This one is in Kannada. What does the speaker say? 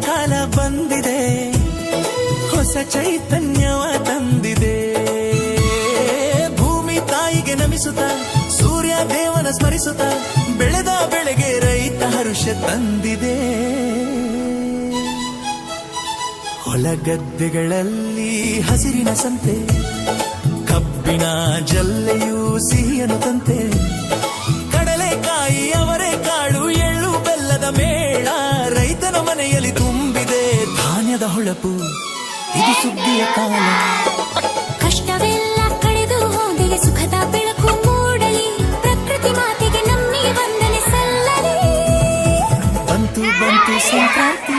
ಕಾಲ ಬಂದಿದೆ, ಹೊಸ ಚೈತನ್ಯವ ತಂದಿದೆ. ಭೂಮಿ ತಾಯಿಗೆ ನಮಿಸುತ್ತ, ಸೂರ್ಯ ದೇವನ ಸ್ಮರಿಸುತ್ತ, ಬೆಳೆದ ಬೆಳೆಗೆ ರೈತ ಹರ್ಷ ತಂದಿದೆ. ಹೊಲಗದ್ದೆಗಳಲ್ಲಿ ಹಸಿರಿನ ಸಂತೆ, ಕಬ್ಬಿನ ಜಲ್ಲೆಯೂ ಸಿಹಿಯನು ತಂತೆ. ಕಡಲೆಕಾಯಿ ಅವರೆಕಾಳು ಎಳ್ಳು ಬೆಲ್ಲದ ಮೇಳ, ರೈತನ ಮನೆಯಲ್ಲಿ ತುಂಬಿದೆ ಧಾನ್ಯದ ಹೊಳಪು. ಇದು ಸುಗ್ಗಿಯ ಕಾಲ. ಕಷ್ಟವೆಲ್ಲ ಕಳೆದು ಹೋದಿಗೆ ಸುಖದ ಬೆಳಕು ಮೂಡಲಿ, ಪ್ರಕೃತಿ ಮಾತೆಗೆ ನಮ್ಮಿ ವಂದನೆ ಸಲ್ಲಲಿ. ಬಂತು ಬಂತು ಸಂಕ್ರಾಂತಿ,